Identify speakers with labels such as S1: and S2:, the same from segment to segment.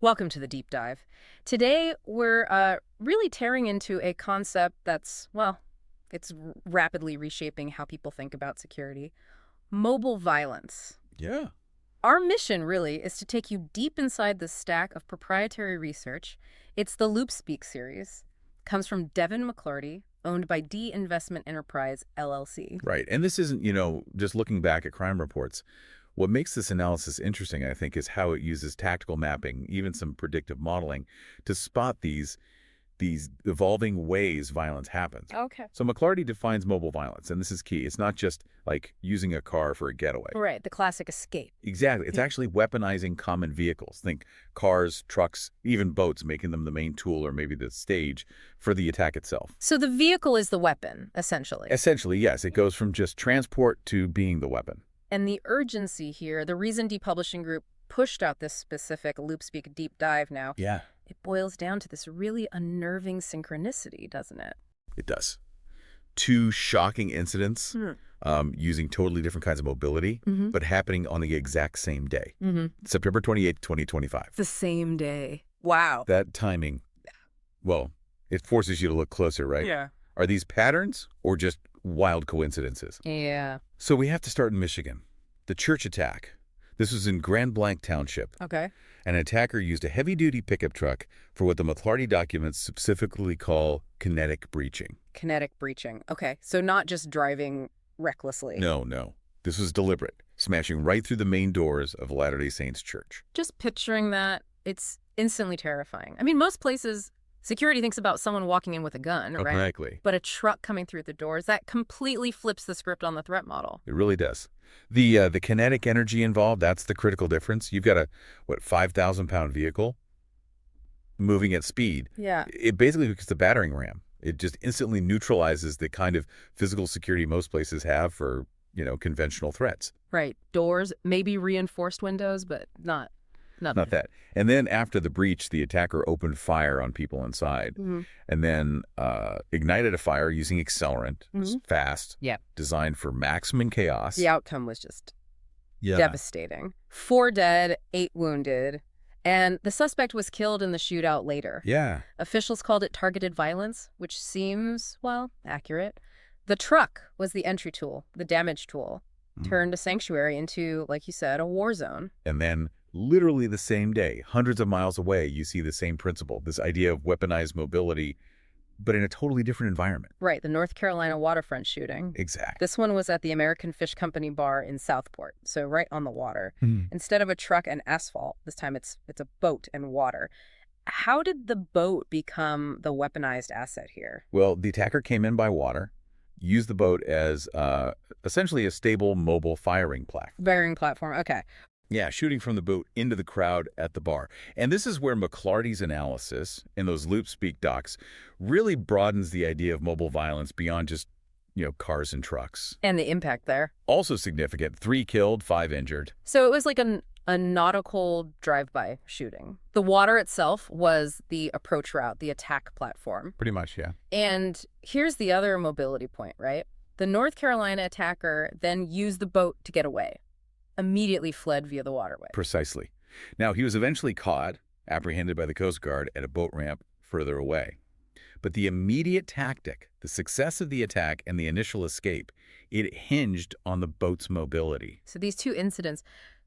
S1: Welcome to the deep dive. Today, we're really tearing into a concept that's, well, it's rapidly reshaping how people think about security: mobile violence.
S2: Yeah.
S1: Our mission, really, is to take you deep inside the stack of proprietary research. It's the LoopSpeak series. Comes from Devin McClarty, owned by D Investment Enterprise, LLC.
S2: Right. And this isn't, just looking back at crime reports. What makes this analysis interesting, I think, is how it uses tactical mapping, even some predictive modeling, to spot these evolving ways violence happens.
S1: Okay.
S2: So McClarty defines mobile violence, and this is key. It's not just like using a car for a getaway.
S1: Right, the classic escape.
S2: Exactly. It's actually weaponizing common vehicles. Think cars, trucks, even boats, making them the main tool or maybe the stage for the attack itself.
S1: So the vehicle is the weapon, essentially.
S2: Essentially, yes. It goes from just transport to being the weapon.
S1: And the urgency here, the reason Depublishing Group pushed out this specific LoopSpeak deep dive now,
S2: Yeah.
S1: it boils down to this really unnerving synchronicity, doesn't it?
S2: It does. Two shocking incidents using totally different kinds of mobility, but happening on the exact same day. September 28th, 2025.
S1: The same day. Wow.
S2: That timing, well, it forces you to look closer, right?
S1: Yeah.
S2: Are these patterns or just wild coincidences?
S1: Yeah.
S2: So we have to start in Michigan. The church attack. This was in Grand Blanc Township.
S1: Okay.
S2: An attacker used a heavy-duty pickup truck for what the McClarty documents specifically call kinetic breaching.
S1: Kinetic breaching. Okay. So not just driving recklessly.
S2: No. This was deliberate, smashing right through the main doors of Latter-day Saints Church.
S1: Just picturing that, it's instantly terrifying. I mean, most places, security thinks about someone walking in with a gun, right?
S2: Exactly.
S1: But a truck coming through the doors, that completely flips the script on the threat model.
S2: It really does. The kinetic energy involved, that's the critical difference. You've got a, 5,000-pound vehicle moving at speed.
S1: Yeah.
S2: It basically becomes the battering ram. It just instantly neutralizes the kind of physical security most places have for, conventional threats.
S1: Right. Doors, maybe reinforced windows, but nothing.
S2: Not that. And then after the breach, the attacker opened fire on people inside and then ignited a fire using accelerant. It was fast, designed for maximum chaos.
S1: The outcome was just devastating. 4 dead, 8 wounded, and the suspect was killed in the shootout later.
S2: Yeah.
S1: Officials called it targeted violence, which seems, well, accurate. The truck was the entry tool, the damage tool, turned a sanctuary into, like you said, a war zone.
S2: And then literally the same day, hundreds of miles away, you see the same principle, this idea of weaponized mobility, but in a totally different environment.
S1: Right, the North Carolina waterfront shooting.
S2: Exactly.
S1: This one was at the American Fish Company bar in Southport, so right on the water. Instead of a truck and asphalt, this time it's a boat and water. How did the boat become the weaponized asset here?
S2: Well, the attacker came in by water, used the boat as essentially a stable mobile firing
S1: Platform, okay.
S2: Yeah, shooting from the boat into the crowd at the bar. And this is where McClarty's analysis in those LoopSpeak docs really broadens the idea of mobile violence beyond just, cars and trucks.
S1: And the impact there.
S2: Also significant, 3 killed, 5 injured.
S1: So it was like a nautical drive-by shooting. The water itself was the approach route, the attack platform.
S2: Pretty much, yeah.
S1: And here's the other mobility point, right? The North Carolina attacker then used the boat to get away. Immediately fled via the waterway.
S2: Precisely. Now, he was eventually caught, apprehended by the Coast Guard at a boat ramp further away. But the immediate tactic, the success of the attack and the initial escape, it hinged on the boat's mobility.
S1: So these two incidents,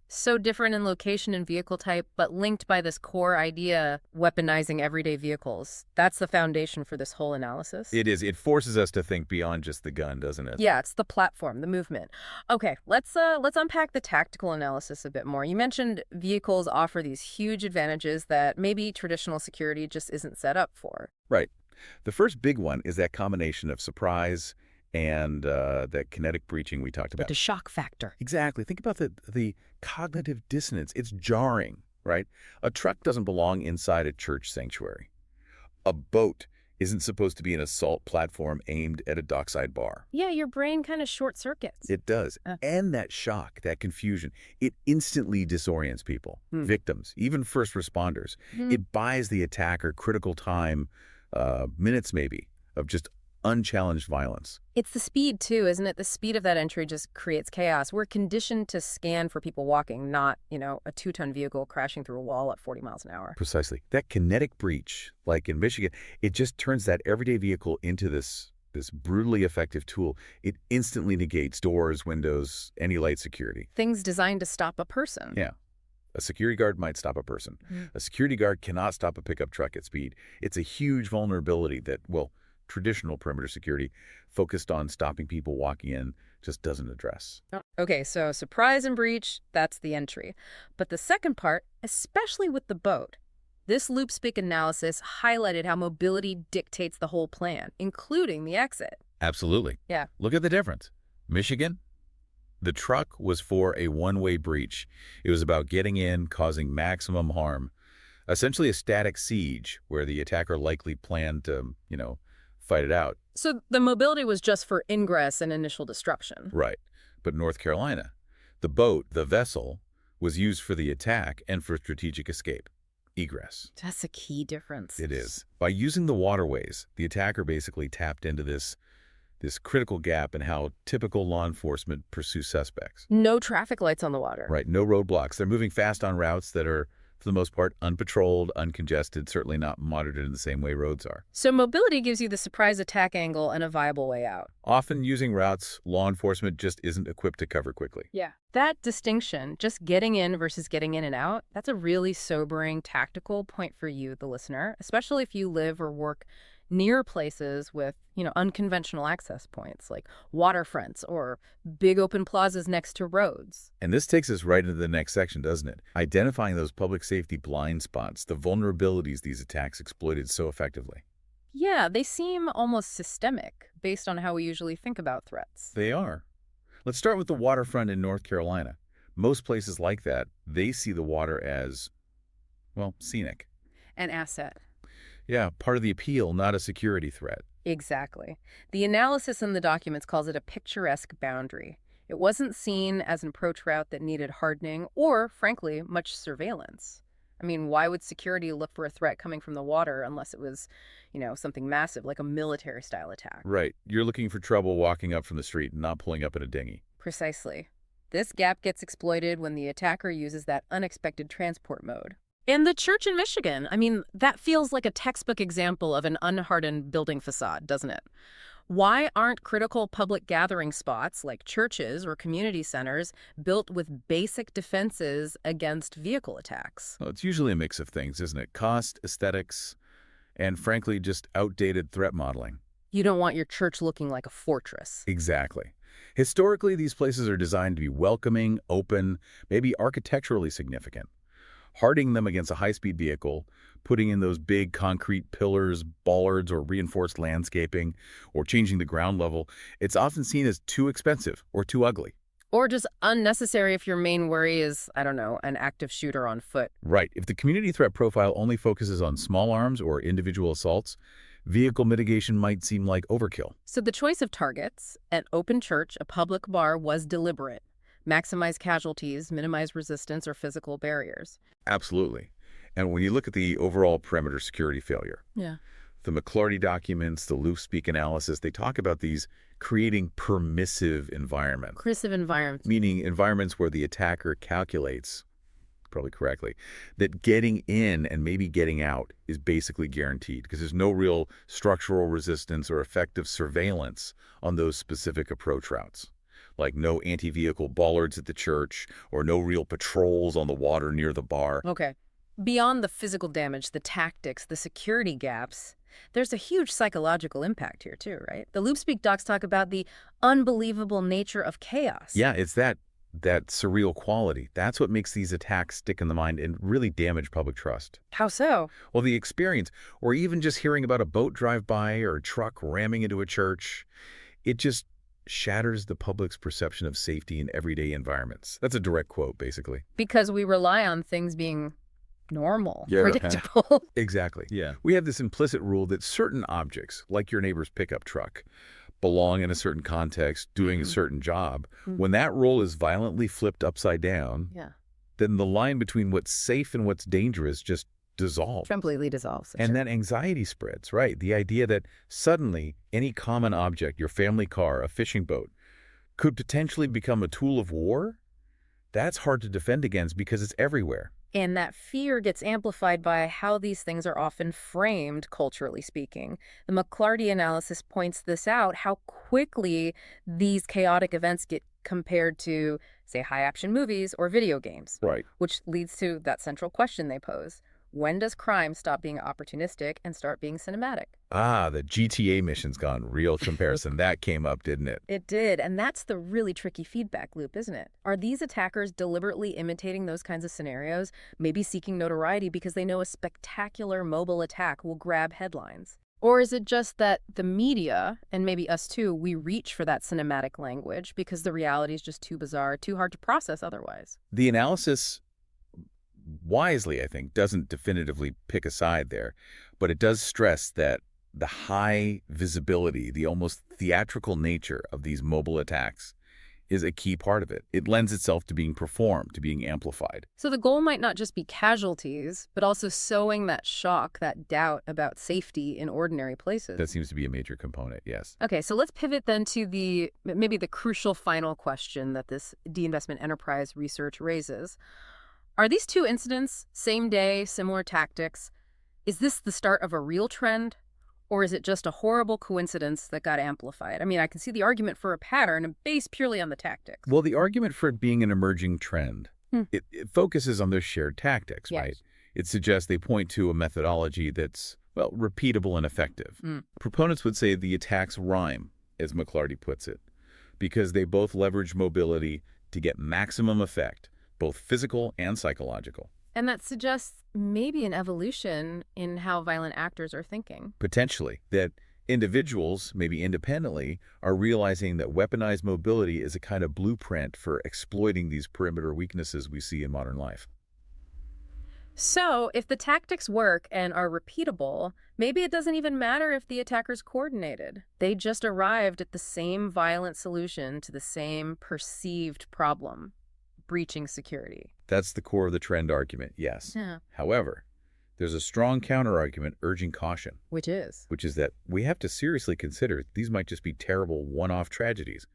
S1: so different in location and vehicle type, but linked by this core idea, weaponizing everyday vehicles. That's the foundation for this whole analysis.
S2: It is. It forces us to think beyond just the gun, doesn't it?
S1: Yeah, it's the platform, the movement. Okay, let's unpack the tactical analysis a bit more. You mentioned vehicles offer these huge advantages that maybe traditional security just isn't set up for.
S2: Right. The first big one is that combination of surprise and that kinetic breaching we talked about.
S1: The shock factor.
S2: Exactly. Think about the cognitive dissonance. It's jarring, right? A truck doesn't belong inside a church sanctuary. A boat isn't supposed to be an assault platform aimed at a dockside bar.
S1: Yeah, your brain kind of short circuits.
S2: It does. And that shock, that confusion, it instantly disorients people, victims, even first responders. It buys the attacker critical time, minutes maybe, of just unchallenged violence.
S1: It's the speed, too, isn't it? The speed of that entry just creates chaos. We're conditioned to scan for people walking, not, a 2-ton vehicle crashing through a wall at 40 miles an hour.
S2: Precisely. That kinetic breach, like in Michigan, it just turns that everyday vehicle into this brutally effective tool. It instantly negates doors, windows, any light security.
S1: Things designed to stop a person.
S2: Yeah. A security guard might stop a person. A security guard cannot stop a pickup truck at speed. It's a huge vulnerability that, well, traditional perimeter security focused on stopping people walking in just doesn't address.
S1: Okay, so surprise and breach, that's the entry. But the second part, especially with the boat, this LoopSpeak analysis highlighted how mobility dictates the whole plan, including the exit.
S2: Absolutely.
S1: Yeah.
S2: Look at the difference. Michigan, the truck was for a one-way breach. It was about getting in, causing maximum harm. Essentially a static siege where the attacker likely planned to, fight it out.
S1: So the mobility was just for ingress and initial disruption.
S2: Right. But North Carolina, the boat, the vessel, was used for the attack and for strategic escape, egress.
S1: That's a key difference.
S2: It is. By using the waterways, the attacker basically tapped into this critical gap in how typical law enforcement pursues suspects.
S1: No traffic lights on the water.
S2: Right. No roadblocks. They're moving fast on routes that are, for the most part, unpatrolled, uncongested, certainly not monitored in the same way roads are.
S1: So mobility gives you the surprise attack angle and a viable way out.
S2: Often using routes law enforcement just isn't equipped to cover quickly.
S1: Yeah. That distinction, just getting in versus getting in and out, that's a really sobering tactical point for you, the listener, especially if you live or work near places with, unconventional access points like waterfronts or big open plazas next to roads.
S2: And this takes us right into the next section, doesn't it? Identifying those public safety blind spots, the vulnerabilities these attacks exploited so effectively.
S1: Yeah, they seem almost systemic based on how we usually think about threats.
S2: They are. Let's start with the waterfront in North Carolina. Most places like that, they see the water as, well, scenic.
S1: An asset.
S2: Yeah, part of the appeal, not a security threat.
S1: Exactly. The analysis in the documents calls it a picturesque boundary. It wasn't seen as an approach route that needed hardening or, frankly, much surveillance. I mean, why would security look for a threat coming from the water unless it was, something massive, like a military-style attack?
S2: Right. You're looking for trouble walking up from the street and not pulling up in a dinghy.
S1: Precisely. This gap gets exploited when the attacker uses that unexpected transport mode. And the church in Michigan, that feels like a textbook example of an unhardened building facade, doesn't it? Why aren't critical public gathering spots like churches or community centers built with basic defenses against vehicle attacks?
S2: Well, it's usually a mix of things, isn't it? Cost, aesthetics, and frankly, just outdated threat modeling.
S1: You don't want your church looking like a fortress.
S2: Exactly. Historically, these places are designed to be welcoming, open, maybe architecturally significant. Hardening them against a high-speed vehicle, putting in those big concrete pillars, bollards, or reinforced landscaping, or changing the ground level, it's often seen as too expensive or too ugly.
S1: Or just unnecessary if your main worry is, an active shooter on foot.
S2: Right. If the community threat profile only focuses on small arms or individual assaults, vehicle mitigation might seem like overkill.
S1: So the choice of targets, an open church, a public bar, was deliberate. Maximize casualties, minimize resistance or physical barriers.
S2: Absolutely. And when you look at the overall perimeter security failure,
S1: Yeah.
S2: the McClarty documents, the LoopSpeak analysis, they talk about these creating permissive environments.
S1: Permissive environments.
S2: Meaning environments where the attacker calculates, probably correctly, that getting in and maybe getting out is basically guaranteed because there's no real structural resistance or effective surveillance on those specific approach routes. Like no anti-vehicle bollards at the church or no real patrols on the water near the bar.
S1: Okay. Beyond the physical damage, the tactics, the security gaps, there's a huge psychological impact here too, right? The LoopSpeak docs talk about the unbelievable nature of chaos.
S2: Yeah, it's that surreal quality. That's what makes these attacks stick in the mind and really damage public trust.
S1: How so?
S2: Well, the experience, or even just hearing about a boat drive by or a truck ramming into a church, it just shatters the public's perception of safety in everyday environments. That's a direct quote, basically.
S1: Because we rely on things being normal,
S2: Yeah.
S1: predictable.
S2: Exactly.
S3: Yeah.
S2: We have this implicit rule that certain objects, like your neighbor's pickup truck, belong in a certain context, doing a certain job. When that rule is violently flipped upside down,
S1: Yeah.
S2: then the line between what's safe and what's dangerous just dissolve.
S1: Completely dissolves.
S2: And then anxiety spreads, right? The idea that suddenly any common object, your family car, a fishing boat, could potentially become a tool of war, that's hard to defend against because it's everywhere.
S1: And that fear gets amplified by how these things are often framed, culturally speaking. The McClarty analysis points this out, how quickly these chaotic events get compared to, say, high-action movies or video games.
S2: Right.
S1: Which leads to that central question they pose. When does crime stop being opportunistic and start being cinematic?
S2: Ah, the GTA mission's gone real comparison. That came up, didn't it?
S1: It did, and that's the really tricky feedback loop, isn't it? Are these attackers deliberately imitating those kinds of scenarios, maybe seeking notoriety because they know a spectacular mobile attack will grab headlines? Or is it just that the media, and maybe us too, we reach for that cinematic language because the reality is just too bizarre, too hard to process otherwise?
S2: The analysis, wisely, I think, doesn't definitively pick a side there, but it does stress that the high visibility, the almost theatrical nature of these mobile attacks is a key part of it. It lends itself to being performed, to being amplified.
S1: So the goal might not just be casualties, but also sowing that shock, that doubt about safety in ordinary places.
S2: That seems to be a major component, yes.
S1: Okay, so let's pivot then to maybe the crucial final question that this de-investment enterprise research raises. Are these two incidents, same day, similar tactics, is this the start of a real trend? Or is it just a horrible coincidence that got amplified? I mean, I can see the argument for a pattern based purely on the tactics.
S2: Well, the argument for it being an emerging trend, it focuses on those shared tactics,
S1: Yes.
S2: right? It suggests they point to a methodology that's, well, repeatable and effective. Proponents would say the attacks rhyme, as McClarty puts it, because they both leverage mobility to get maximum effect, both physical and psychological.
S1: And that suggests maybe an evolution in how violent actors are thinking.
S2: Potentially, that individuals, maybe independently, are realizing that weaponized mobility is a kind of blueprint for exploiting these perimeter weaknesses we see in modern life.
S1: So if the tactics work and are repeatable, maybe it doesn't even matter if the attackers coordinated. They just arrived at the same violent solution to the same perceived problem, breaching security.
S2: That's the core of the trend argument, yes.
S1: Yeah.
S2: However, there's a strong counterargument urging caution,
S1: Which is?
S2: which is that we have to seriously consider these might just be terrible one-off tragedies,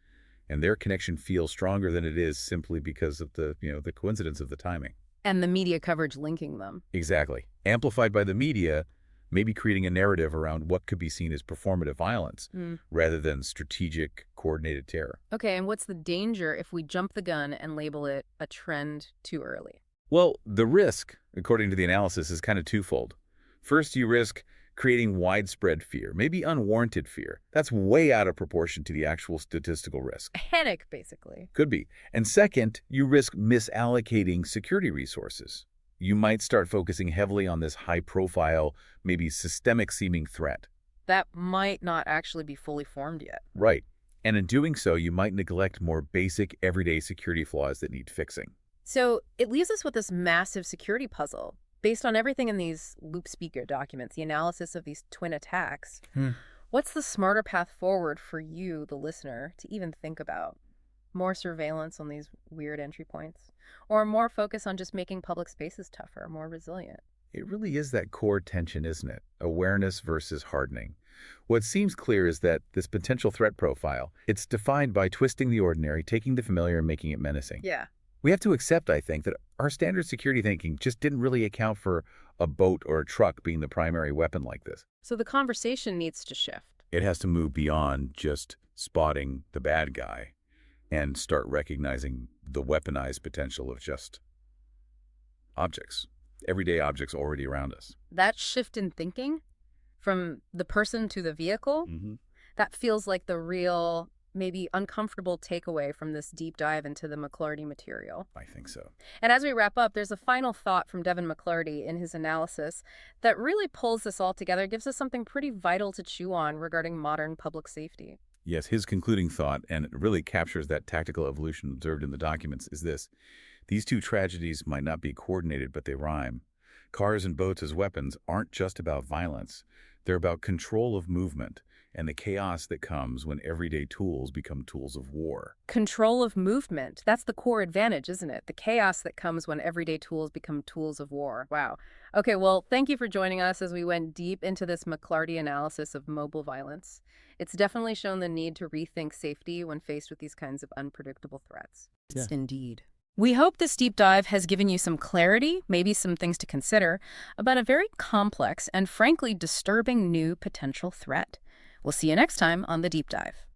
S2: and their connection feels stronger than it is simply because of the coincidence of the timing.
S1: And the media coverage linking them.
S2: Exactly. Amplified by the media, maybe creating a narrative around what could be seen as performative violence rather than strategic, coordinated terror.
S1: Okay, and what's the danger if we jump the gun and label it a trend too early?
S2: Well, the risk, according to the analysis, is kind of twofold. First, you risk creating widespread fear, maybe unwarranted fear. That's way out of proportion to the actual statistical risk.
S1: A headache, basically.
S2: Could be. And second, you risk misallocating security resources. You might start focusing heavily on this high-profile, maybe systemic-seeming threat.
S1: That might not actually be fully formed yet.
S2: Right. And in doing so, you might neglect more basic, everyday security flaws that need fixing.
S1: So it leaves us with this massive security puzzle. Based on everything in these LoopSpeak documents, the analysis of these twin attacks, what's the smarter path forward for you, the listener, to even think about? More surveillance on these weird entry points? Or more focus on just making public spaces tougher, more resilient?
S2: It really is that core tension, isn't it? Awareness versus hardening. What seems clear is that this potential threat profile, it's defined by twisting the ordinary, taking the familiar, and making it menacing.
S1: Yeah.
S2: We have to accept, I think, that our standard security thinking just didn't really account for a boat or a truck being the primary weapon like this.
S1: So the conversation needs to shift.
S2: It has to move beyond just spotting the bad guy and start recognizing the weaponized potential of just objects, everyday objects already around us.
S1: That shift in thinking from the person to the vehicle, that feels like the real, maybe uncomfortable takeaway from this deep dive into the McClarty material.
S2: I think so.
S1: And as we wrap up, there's a final thought from Devin McClarty in his analysis that really pulls this all together, gives us something pretty vital to chew on regarding modern public safety.
S2: Yes, his concluding thought, and it really captures that tactical evolution observed in the documents, is this. These two tragedies might not be coordinated, but they rhyme. Cars and boats as weapons aren't just about violence. They're about control of movement, and the chaos that comes when everyday tools become tools of war.
S1: Control of movement. That's the core advantage, isn't it? The chaos that comes when everyday tools become tools of war. Wow. Okay, well, thank you for joining us as we went deep into this McClarty analysis of mobile violence. It's definitely shown the need to rethink safety when faced with these kinds of unpredictable threats.
S3: Yeah.
S1: Indeed. We hope this deep dive has given you some clarity, maybe some things to consider, about a very complex and frankly disturbing new potential threat. We'll see you next time on The Deep Dive.